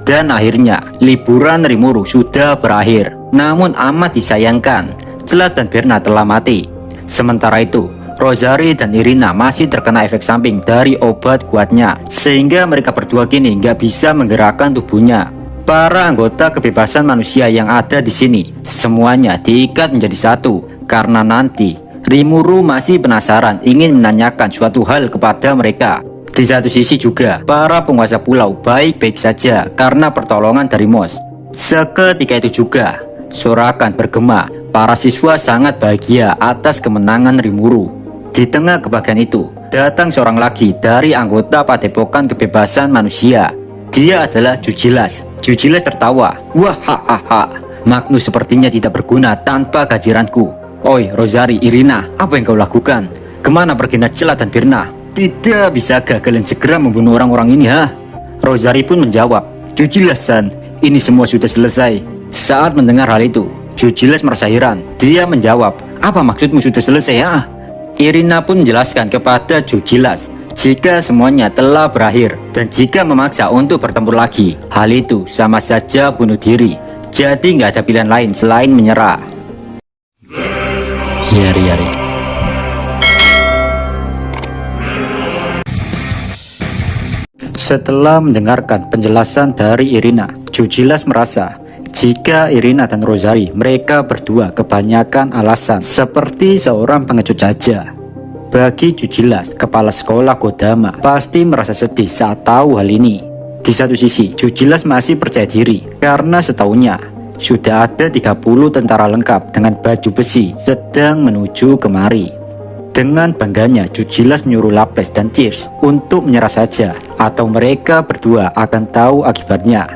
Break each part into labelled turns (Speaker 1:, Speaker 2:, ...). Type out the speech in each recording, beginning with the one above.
Speaker 1: Dan akhirnya, liburan Rimuru sudah berakhir. Namun amat disayangkan, Jelat dan Berna telah mati. Sementara itu, Rosari dan Irina masih terkena efek samping dari obat kuatnya, sehingga mereka berdua kini nggak bisa menggerakkan tubuhnya. Para anggota kebebasan manusia yang ada di sini, semuanya diikat menjadi satu, karena nanti Rimuru masih penasaran ingin menanyakan suatu hal kepada mereka. Di satu sisi juga, para penguasa pulau baik-baik saja karena pertolongan dari Mos. Seketika itu juga, sorakan bergema, para siswa sangat bahagia atas kemenangan Rimuru. Di tengah kebahagiaan itu, datang seorang lagi dari anggota Padepokan Kebebasan Manusia. Dia adalah Jujilas. Jujilas tertawa. Wahahaha, Magnus sepertinya tidak berguna tanpa kehadiranku. Oi, Rosari, Irina, apa yang kau lakukan? Kemana perginya Jelat dan Berna? Tidak bisakah kalian segera membunuh orang-orang ini, ha? Rosari pun menjawab, Jujilas-san, ini semua sudah selesai. Saat mendengar hal itu, Jujilas merasa heran. Dia menjawab, apa maksudmu sudah selesai, ha? Irina pun menjelaskan kepada Jujilas jika semuanya telah berakhir dan jika memaksa untuk bertempur lagi, hal itu sama saja bunuh diri. Jadi nggak ada pilihan lain selain menyerah. Yari. Setelah mendengarkan penjelasan dari Irina, Jujilas merasa jika Irina dan Rosari mereka berdua kebanyakan alasan seperti seorang pengecut saja. Bagi Jujilas, kepala sekolah Kodama pasti merasa sedih saat tahu hal ini. Di satu sisi, Jujilas masih percaya diri karena setahunya sudah ada 30 tentara lengkap dengan baju besi sedang menuju kemari. Dengan bangganya, Jujilas menyuruh Laples dan Tears untuk menyerah saja atau mereka berdua akan tahu akibatnya.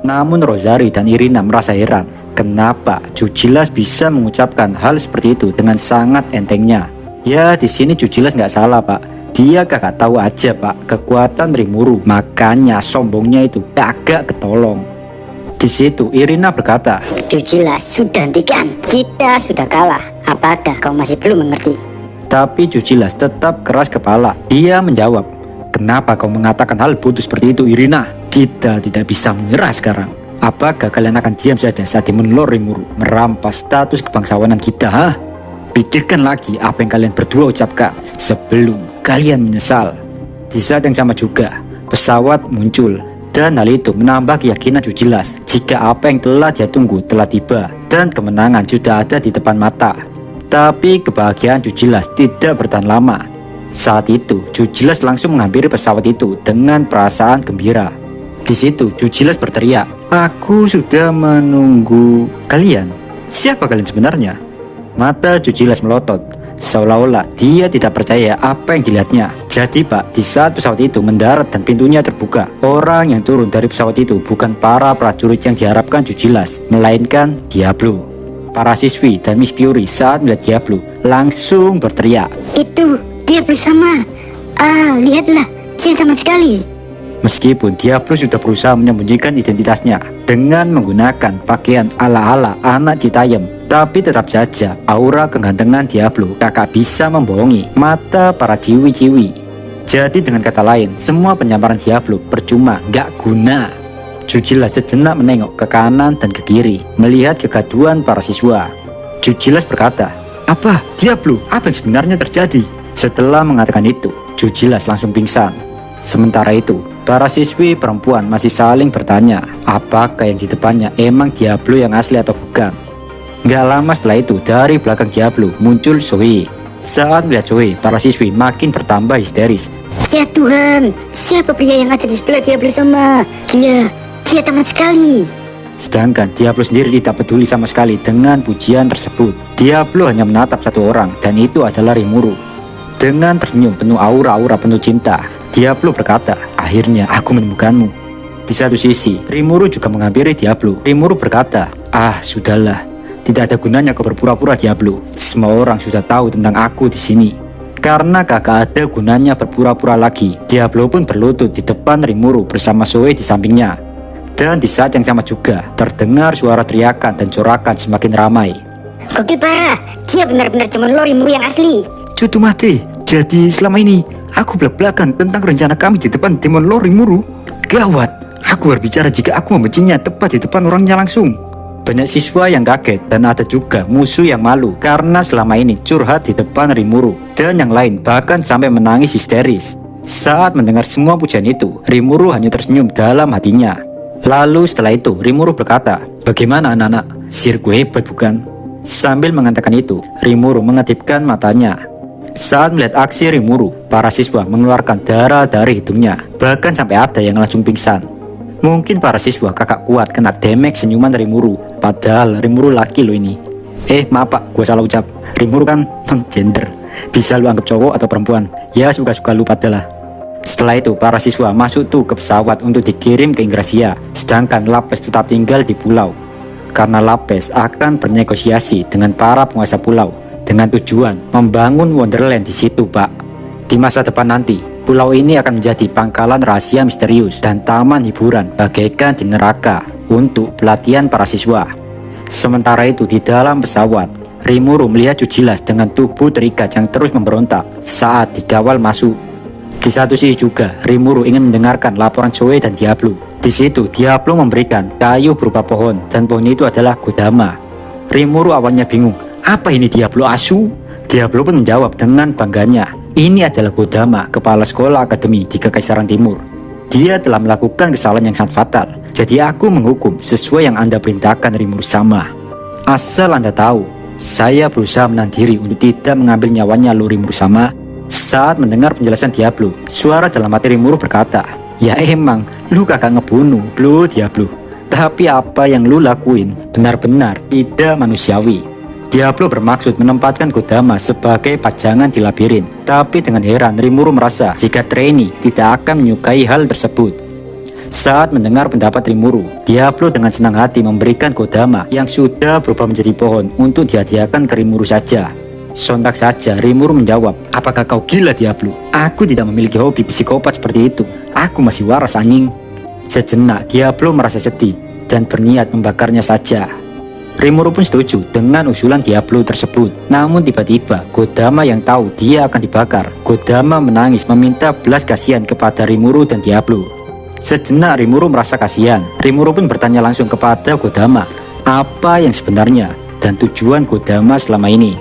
Speaker 1: Namun Rosari dan Irina merasa heran kenapa Jujilas bisa mengucapkan hal seperti itu dengan sangat entengnya. Ya, di sini Jujilas nggak salah, Pak. Dia kagak tahu aja, Pak, kekuatan Rimuru. Makanya sombongnya itu kagak ketolong. Di situ Irina berkata,
Speaker 2: Jujilas, sudah hentikan. Kita sudah kalah. Apakah kau masih belum mengerti?
Speaker 1: Tapi Jujilas tetap keras kepala. Dia menjawab, kenapa kau mengatakan hal bodoh seperti itu, Irina? Kita tidak bisa menyerah sekarang. Apakah kalian akan diam saja saat Demon Lord Rimuru merampas status kebangsawanan kita, ha? Pikirkan lagi apa yang kalian berdua ucapkan sebelum kalian menyesal. Di saat yang sama juga, pesawat muncul. Dan hal itu menambah keyakinan Jujilas jika apa yang telah dia tunggu telah tiba dan kemenangan sudah ada di depan mata. Tapi kebahagiaan Jujilas tidak bertahan lama. Saat itu, Jujilas langsung menghampiri pesawat itu dengan perasaan gembira. Di situ, Jujilas berteriak, aku sudah menunggu kalian. Siapa kalian sebenarnya? Mata Jujilas melotot, seolah-olah dia tidak percaya apa yang dilihatnya. Jadi Pak, di saat pesawat itu mendarat dan pintunya terbuka, orang yang turun dari pesawat itu bukan para prajurit yang diharapkan Jujilas, melainkan Diablo. Para siswi dan Miss Fury saat melihat Diablo langsung berteriak,
Speaker 2: Itu dia bersama. Lihatlah, dia tamat sekali.
Speaker 1: Meskipun Diablo sudah berusaha menyembunyikan identitasnya dengan menggunakan pakaian ala-ala anak Citayam, tapi tetap saja aura kegantengan Diablo kakak bisa membohongi mata para ciwi-ciwi. Jadi dengan kata lain, semua penyamaran Diablo percuma, gak guna. Jujilas sejenak menengok ke kanan dan ke kiri, melihat kegaduhan para siswa. Jujilas berkata, apa? Diablo, apa yang sebenarnya terjadi? Setelah mengatakan itu, Jujilas langsung pingsan. Sementara itu, para siswi perempuan masih saling bertanya, apakah yang di depannya emang Diablo yang asli atau bukan. Gak lama setelah itu, dari belakang Diablo muncul Zoe. Saat melihat Zoe, para siswi makin bertambah histeris.
Speaker 2: Ya Tuhan, siapa pria yang ada di sebelah Diablo sama? Dia tamat sekali.
Speaker 1: Sedangkan Diablo sendiri tidak peduli sama sekali dengan pujian tersebut. Diablo hanya menatap satu orang, dan itu adalah Rimuru. Dengan tersenyum penuh aura-aura penuh cinta, Diablo berkata, akhirnya aku menemukanmu. Di satu sisi, Rimuru juga menghampiri Diablo. Rimuru berkata, sudahlah, tidak ada gunanya kau berpura-pura Diablo. Semua orang sudah tahu tentang aku di sini. Karena kagak ada gunanya berpura-pura lagi, Diablo pun berlutut di depan Rimuru bersama Zoe di sampingnya. Dan di saat yang sama juga, terdengar suara teriakan dan corakan semakin ramai.
Speaker 2: Gokil parah, dia benar-benar Demon Lord Rimuru yang asli.
Speaker 1: Cutu mati. Jadi selama ini aku belak-belakan tentang rencana kami di depan Demon Lord Rimuru. Gawat, aku berbicara jika aku membencinya tepat di depan orangnya langsung. Banyak siswa yang kaget dan ada juga musuh yang malu karena selama ini curhat di depan Rimuru. Dan yang lain bahkan sampai menangis histeris. Saat mendengar semua pujian itu, Rimuru hanya tersenyum dalam hatinya. Lalu setelah itu Rimuru berkata, "Bagaimana anak-anak? Sihirku hebat bukan?" Sambil mengatakan itu, Rimuru mengedipkan matanya. Saat melihat aksi Rimuru, para siswa mengeluarkan darah dari hidungnya. Bahkan sampai ada yang langsung pingsan. Mungkin para siswa kakak kuat kena damage senyuman Rimuru. Padahal Rimuru laki lo ini. Maaf pak, gue salah ucap. Rimuru kan non-gender. Bisa lu anggap cowok atau perempuan. Ya suka-suka lu padalah. Setelah itu para siswa masuk tuh ke pesawat untuk dikirim ke Ingracia. Sedangkan Lapes tetap tinggal di pulau. Karena Lapes akan bernegosiasi dengan para penguasa pulau. Dengan tujuan membangun Wonderland di situ, Pak. Di masa depan nanti, pulau ini akan menjadi pangkalan rahasia misterius dan taman hiburan bagaikan di neraka untuk pelatihan para siswa. Sementara itu di dalam pesawat, Rimuru melihat Jujilas dengan tubuh terikat yang terus memberontak saat dikawal masuk. Di satu sisi juga, Rimuru ingin mendengarkan laporan Zoe dan Diablo. Di situ, Diablo memberikan kayu berupa pohon dan pohon itu adalah Kodama. Rimuru awalnya bingung. Apa ini Diablo asu? Diablo pun menjawab dengan bangganya. Ini adalah Kodama, kepala sekolah akademi di Kekaisaran Timur. Dia telah melakukan kesalahan yang sangat fatal. Jadi aku menghukum sesuai yang Anda perintahkan, Rimuru sama. Asal Anda tahu, saya berusaha menahan diri untuk tidak mengambil nyawanya lo, Rimuru sama. Saat mendengar penjelasan Diablo, suara dalam hati Rimuru berkata, "Ya emang, lu kagak ngebunuh, lo Diablo. Tapi apa yang lu lakuin benar-benar tidak manusiawi." Diablo bermaksud menempatkan Kodama sebagai pajangan di labirin. Tapi dengan heran Rimuru merasa jika trainee tidak akan menyukai hal tersebut. Saat mendengar pendapat Rimuru, Diablo dengan senang hati memberikan Kodama yang sudah berubah menjadi pohon untuk dihadiahkan ke Rimuru saja. Sontak saja Rimuru menjawab, "Apakah kau gila Diablo? Aku tidak memiliki hobi psikopat seperti itu. Aku masih waras anjing." Sejenak Diablo merasa sedih dan berniat membakarnya saja. Rimuru pun setuju dengan usulan Diablo tersebut. Namun tiba-tiba Kodama yang tahu dia akan dibakar. Kodama menangis meminta belas kasihan kepada Rimuru dan Diablo. Sejenak Rimuru merasa kasihan. Rimuru pun bertanya langsung kepada Kodama apa yang sebenarnya dan tujuan Kodama selama ini.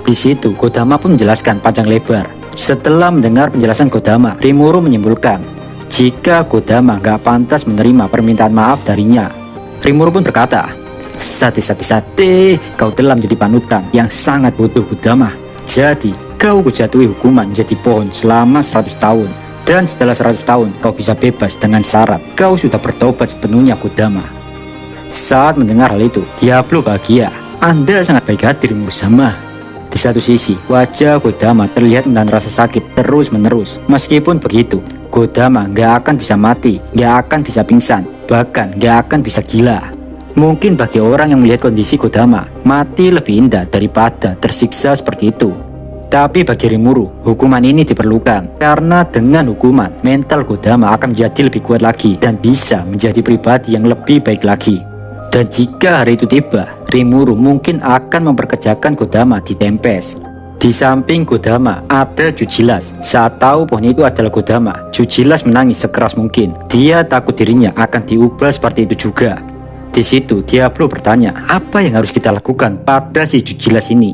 Speaker 1: Di situ Kodama pun menjelaskan panjang lebar. Setelah mendengar penjelasan Kodama, Rimuru menyimpulkan jika Kodama gak pantas menerima permintaan maaf darinya. Rimuru pun berkata, Sate, kau telah menjadi panutan yang sangat butuh Kodama. Jadi, kau kujatuhi hukuman menjadi pohon selama 100 tahun. Dan setelah 100 tahun, kau bisa bebas dengan syarat kau sudah bertobat sepenuhnya Kodama. Saat mendengar hal itu, Diablo bahagia. Anda sangat baik hati, Rimuru sama. Di satu sisi, wajah Kodama terlihat menahan rasa sakit terus-menerus. Meskipun begitu, Kodama gak akan bisa mati, gak akan bisa pingsan, bahkan gak akan bisa gila. Mungkin bagi orang yang melihat kondisi Kodama, mati lebih indah daripada tersiksa seperti itu. Tapi bagi Rimuru, hukuman ini diperlukan. Karena dengan hukuman, mental Kodama akan menjadi lebih kuat lagi dan bisa menjadi pribadi yang lebih baik lagi. Dan jika hari itu tiba, Rimuru mungkin akan memperkerjakan Kodama di Tempest. Di samping Kodama ada Jujilas. Saat tahu pohon itu adalah Kodama, Jujilas menangis sekeras mungkin. Dia takut dirinya akan diubah seperti itu juga. Di situ Diablo bertanya, apa yang harus kita lakukan pada si Jujilas ini?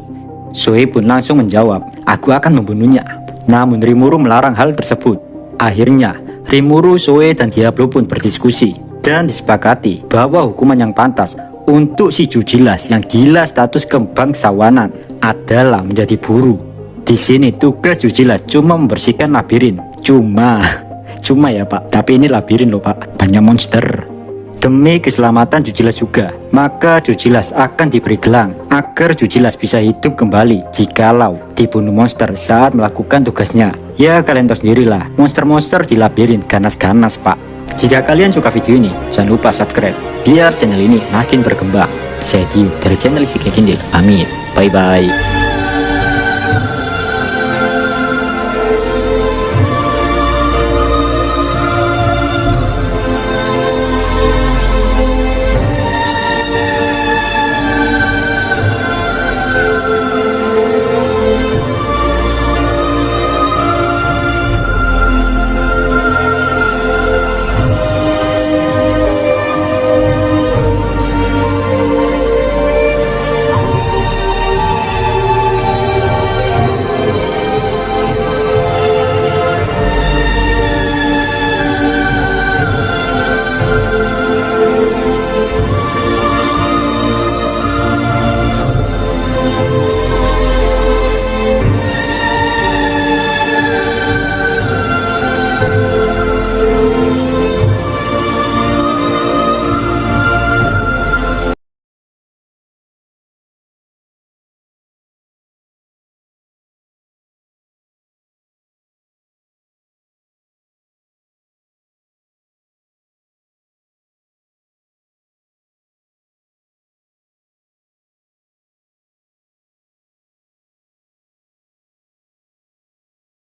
Speaker 1: Zoe pun langsung menjawab, aku akan membunuhnya. Namun Rimuru melarang hal tersebut. Akhirnya Rimuru, Zoe, dan Diablo pun berdiskusi dan disepakati bahwa hukuman yang pantas untuk si Jujilas yang gila status kebangsawanan adalah menjadi buru. Di sini tugas Jujilas cuma membersihkan labirin. Cuma ya pak, tapi ini labirin loh pak, banyak monster. Demi keselamatan Jujilas juga, maka Jujilas akan diberi gelang agar Jujilas bisa hidup kembali jikalau dibunuh monster saat melakukan tugasnya. Ya kalian tahu sendirilah, monster-monster di labirin ganas-ganas pak. Jika kalian suka video ini, jangan lupa subscribe biar channel ini makin berkembang. Saya Dio dari channel Isi Kindle. Amin. Bye bye.